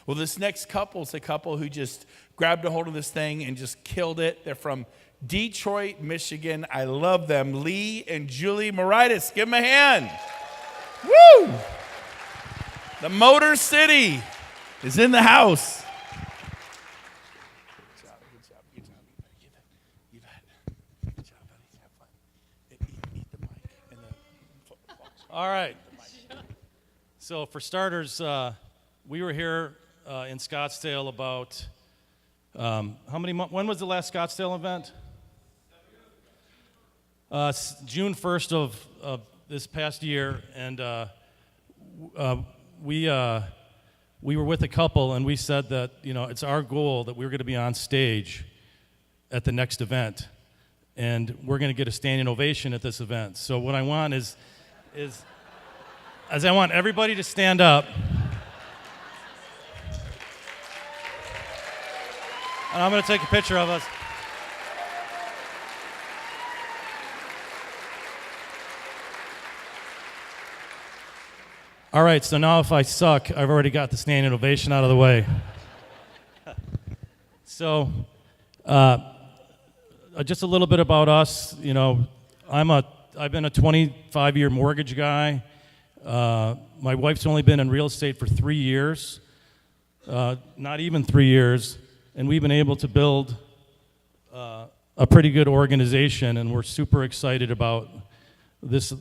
Well, this next couple is a couple who just grabbed a hold of this thing and just killed it. They're from Detroit, Michigan. I love them. Lee and Julie Moraitis. Give them a hand. Woo! The Motor City is in the house. Good job. You bet. Good job, buddy. Have fun. Eat the mic and the All right. So for starters, we were here in Scottsdale about how many months? When was the last Scottsdale event? June 1st of this past year, and we were with a couple, and we said that it's our goal that we're going to be on stage at the next event, and we're going to get a standing ovation at this event. So what I want is I want everybody to stand up. And I'm going to take a picture of us. All right, so now if I suck, I've already got the standing ovation out of the way. So, just a little bit about us. I've been a 25-year mortgage guy. My wife's only been in real estate for 3 years, not even 3 years, and we've been able to build a pretty good organization, and we're super excited about this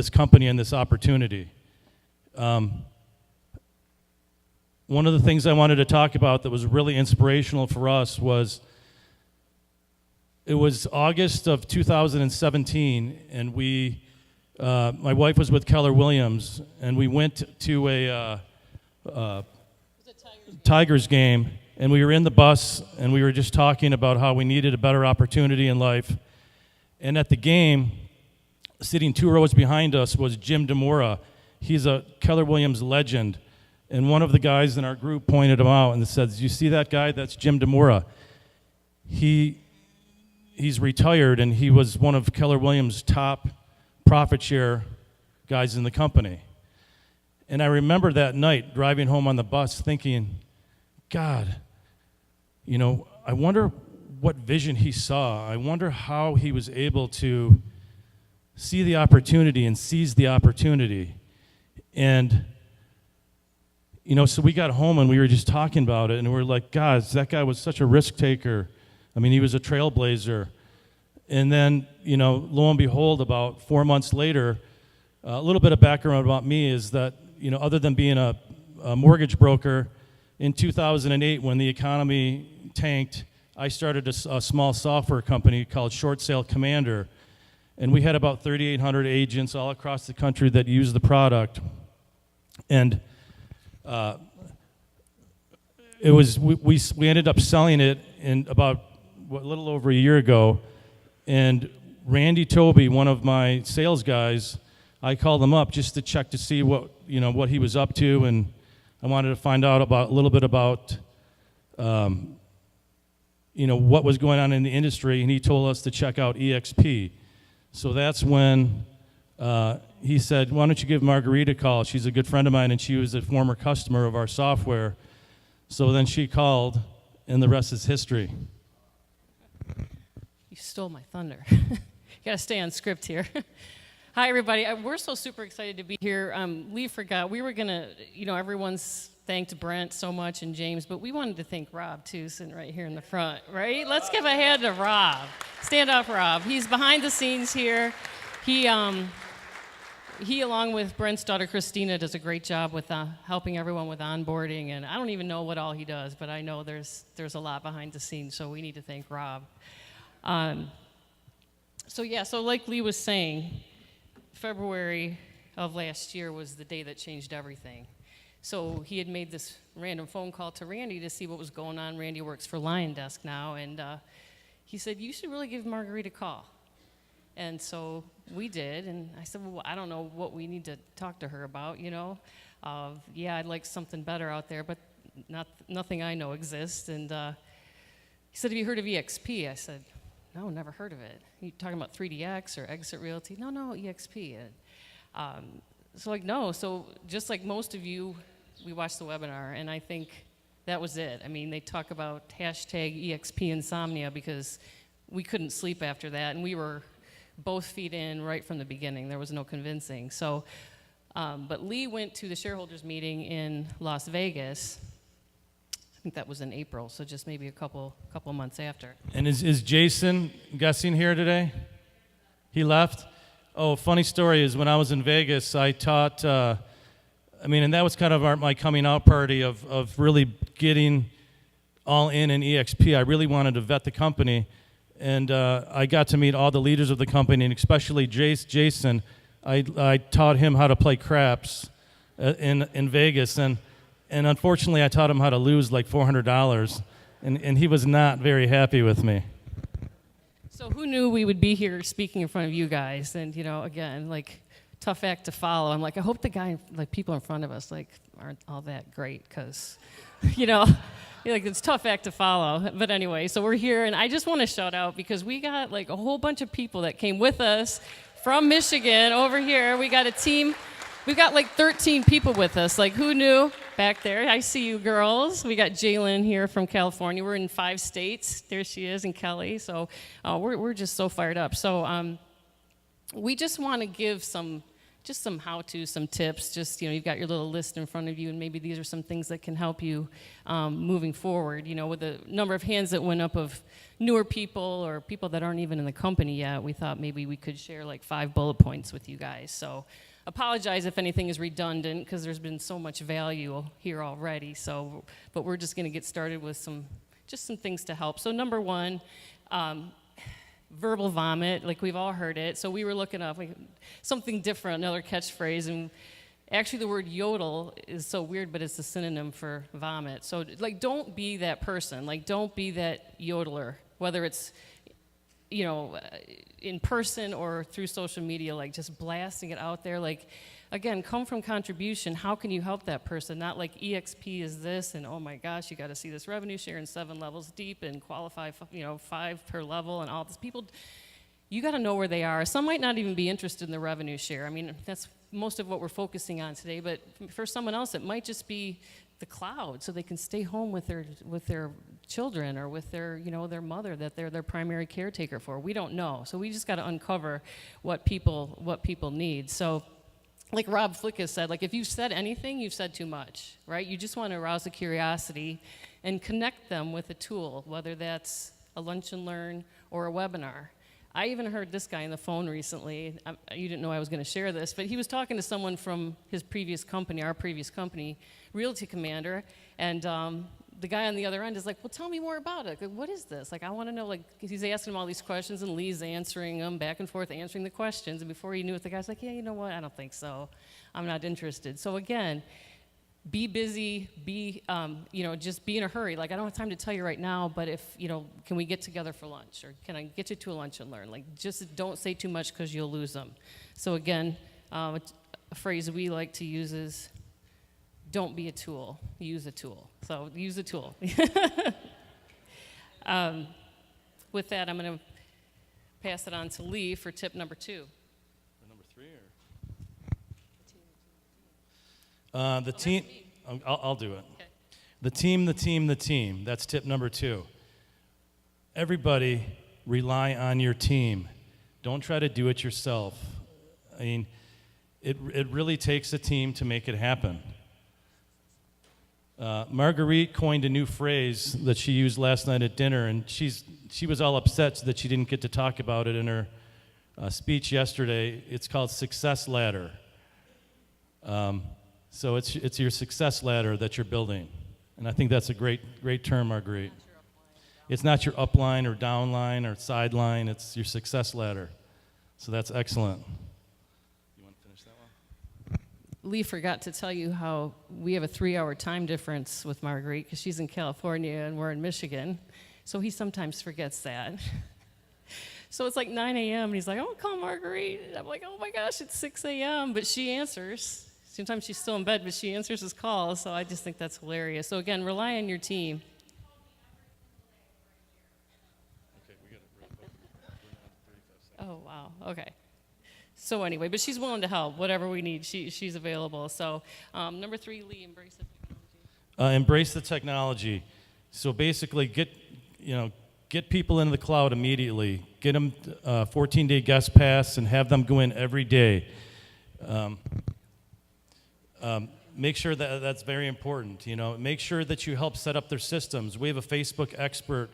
company and this opportunity. One of the things I wanted to talk about that was really inspirational for us was it was August of 2017, and my wife was with Keller Williams, and we went to a Tigers game, and we were in the bus, and we were just talking about how we needed a better opportunity in life. And at the game, sitting 2 rows behind us was Jim Demora. He's a Keller Williams legend, and one of the guys in our group pointed him out and said, "You see that guy? That's Jim Demora. He's retired, and he was one of Keller Williams' top profit share guys in the company." And I remember that night driving home on the bus thinking, God, I wonder what vision he saw. I wonder how he was able to see the opportunity and seize the opportunity. And, so we got home and we were just talking about it, and we were like, God, that guy was such a risk taker. I mean, he was a trailblazer. And then, lo and behold, about 4 months later, a little bit of background about me is that, other than being a mortgage broker, in 2008, when the economy tanked, I started a small software company called Short Sale Commander. And we had about 3,800 agents all across the country that used the product. And we ended up selling it in about a little over a year ago. And Randy Toby, one of my sales guys, I called him up just to check to see what he was up to, and I wanted to find out a little bit about what was going on in the industry, and he told us to check out EXP. So that's when he said, "Why don't you give Marguerite a call? She's a good friend of mine, and she was a former customer of our software." So then she called, and the rest is history. You stole my thunder. You got to stay on script here. Hi, everybody. We're so super excited to be here. Lee forgot. We were going to, everyone's thanked Brent so much and James, but we wanted to thank Rob, too, sitting right here in the front, right? Let's give a hand to Rob. Stand up, Rob. He's behind the scenes here. He along with Brent's daughter, Christina, does a great job with helping everyone with onboarding, and I don't even know what all he does, but I know there's a lot behind the scenes, so we need to thank Rob. So like Lee was saying, February of last year was the day that changed everything. So he had made this random phone call to Randy to see what was going on. Randy works for Lion Desk now, and he said, "You should really give Marguerite a call." And so we did, and I said, "Well, I don't know what we need to talk to her about, yeah, I'd like something better out there, but nothing I know exists." And he said, "Have you heard of EXP?" I said, "No, never heard of it." You talking about 3DX or Exit Realty? No, EXP. So no. So just like most of you, we watched the webinar, and I think That was it. I mean, they talk about hashtag EXP insomnia because we couldn't sleep after that, and we were both feet in right from the beginning. There was no convincing. So, but Lee went to the shareholders meeting in Las Vegas. I think that was in April, so just maybe a couple months after. And is Jason Gussing here today? He left? Oh, funny story is when I was in Vegas, I taught, and that was kind of my coming out party of really getting all in EXP. I really wanted to vet the company, and I got to meet all the leaders of the company, and especially Jason. I taught him how to play craps in Vegas, and unfortunately I taught him how to lose like $400, and he was not very happy with me. So who knew we would be here speaking in front of you guys? And, again, like, tough act to follow. I'm like, I hope people in front of us, like, aren't all that great because, it's a tough act to follow. But anyway, so we're here, and I just want to shout out because we got, like, a whole bunch of people that came with us from Michigan over here. We got a team. We've got, like, 13 people with us. Like, who knew? Back there. I see you girls. We got Jalen here from California. We're in 5 states. There she is, and Kelly. So we're just so fired up. So we just want to give some how-to, some tips. Just, you've got your little list in front of you, and maybe these are some things that can help you moving forward. With the number of hands that went up of newer people or people that aren't even in the company yet, we thought maybe we could share like 5 bullet points with you guys. So apologize if anything is redundant because there's been so much value here already. So, but we're just going to get started with some things to help. So number 1, verbal vomit, like we've all heard it. So we were looking up like something different, another catchphrase, and actually the word yodel is so weird, but it's a synonym for vomit. So like, don't be that person. Like, don't be that yodeler, whether it's in person or through social media, like just blasting it out there. Like, again, come from contribution. How can you help that person? Not like EXP is this, and oh my gosh, you got to see this revenue share in 7 levels deep and qualify, 5 per level and all this. People, you got to know where they are. Some might not even be interested in the revenue share. I mean, that's most of what we're focusing on today. But for someone else, it might just be the cloud, so they can stay home with their children or with their their mother that they're their primary caretaker for. We don't know, so we just got to uncover what people need. So, like Rob Flick has said, like if you've said anything, you've said too much, right? You just want to arouse the curiosity and connect them with a tool, whether that's a lunch and learn or a webinar. I even heard this guy on the phone recently. You didn't know I was going to share this, but he was talking to someone from his previous company, our previous company, Realty Commander, and the guy on the other end is like, well, tell me more about it. Like, what is this? Like, I want to know, like, he's asking him all these questions, and Lee's answering them back and forth, answering the questions, and before he knew it, the guy's like, yeah, you know what? I don't think so. I'm not interested. So again, be busy, just be in a hurry. Like, I don't have time to tell you right now, but if, can we get together for lunch? Or can I get you to a lunch and learn? Like, just don't say too much because you'll lose them. So again, a phrase we like to use is, don't be a tool, use a tool. So use a tool. With that, I'm going to pass it on to Lee for tip number 2. Number 3 or? The team. I'll do it. Okay. The team. That's tip number 2. Everybody rely on your team. Don't try to do it yourself. I mean, it really takes a team to make it happen. Marguerite coined a new phrase that she used last night at dinner, and she was all upset that she didn't get to talk about it in her speech yesterday. It's called success ladder. So it's your success ladder that you're building, and I think that's a great term, Marguerite. It's not your upline or downline or sideline. It's your success ladder. So that's excellent. Lee forgot to tell you how we have a 3-hour time difference with Marguerite because she's in California and we're in Michigan. So he sometimes forgets that. So it's like 9 a.m. and he's like, oh, call Marguerite. And I'm like, oh my gosh, it's 6 a.m. But she answers. Sometimes she's still in bed, but she answers his calls. So I just think that's hilarious. So again, rely on your team. Okay, we got it. We're Oh, wow. Okay. So anyway, but she's willing to help, whatever we need, she's available. So number 3, Lee, embrace of Embrace the technology. So basically, get people into the cloud immediately. Get them 14-day guest pass and have them go in every day. Make sure that that's very important. Make sure that you help set up their systems. We have a Facebook expert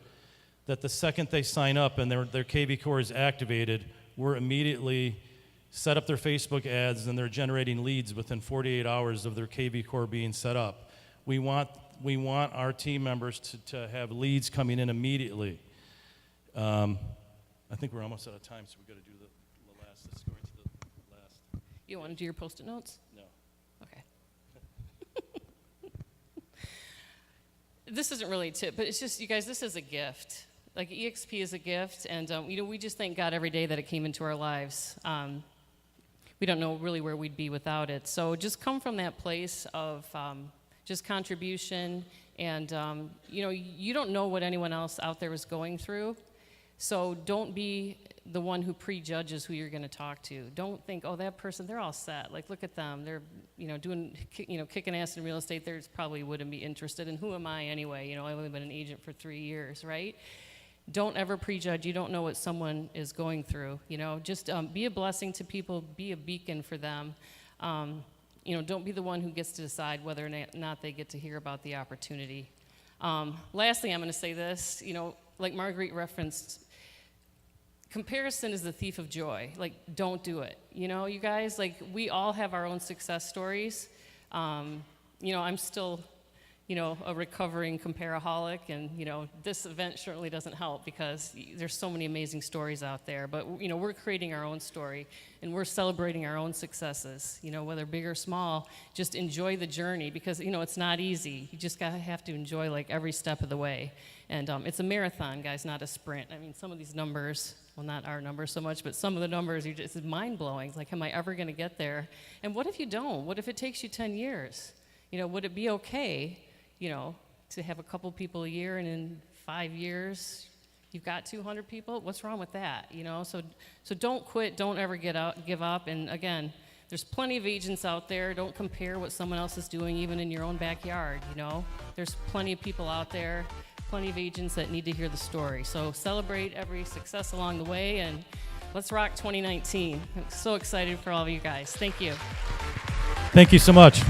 that the second they sign up and their KV Core is activated, we're immediately set up their Facebook ads and they're generating leads within 48 hours of their KV Core being set up. We want our team members to have leads coming in immediately. I think we're almost out of time, so we've got to do the last. Let's go into the last. You want to do your Post-it notes? No. Okay. This isn't really a tip, but it's just, you guys, this is a gift. Like, EXP is a gift, and we just thank God every day that it came into our lives. We don't know really where we'd be without it. So just come from that place of just contribution, and you don't know what anyone else out there is going through. So don't be the one who prejudges who you're going to talk to. Don't think, oh, that person, they're all set. Like, look at them. They're, kicking ass in real estate. They probably wouldn't be interested. And who am I anyway? I've only been an agent for 3 years, right? Don't ever prejudge. You don't know what someone is going through. Just be a blessing to people. Be a beacon for them. Don't be the one who gets to decide whether or not they get to hear about the opportunity. Lastly, I'm going to say this. Like Marguerite referenced, comparison is the thief of joy. Like, don't do it. You guys, like, we all have our own success stories. I'm still, a recovering comparaholic, and, this event certainly doesn't help because there's so many amazing stories out there. But, we're creating our own story, and we're celebrating our own successes, whether big or small. Just enjoy the journey because, it's not easy. You just have to enjoy, like, every step of the way. And it's a marathon, guys, not a sprint. I mean, some of these numbers, well, not our numbers so much, but some of the numbers, it's mind-blowing. It's like, am I ever going to get there? And what if you don't? What if it takes you 10 years? Would it be okay, to have a couple people a year, and in 5 years, you've got 200 people? What's wrong with that? So don't quit. Don't ever give up. And again, there's plenty of agents out there. Don't compare what someone else is doing, even in your own backyard. There's plenty of people out there. Plenty of agents that need to hear the story. So celebrate every success along the way, and let's rock 2019. I'm so excited for all of you guys. Thank you. Thank you so much.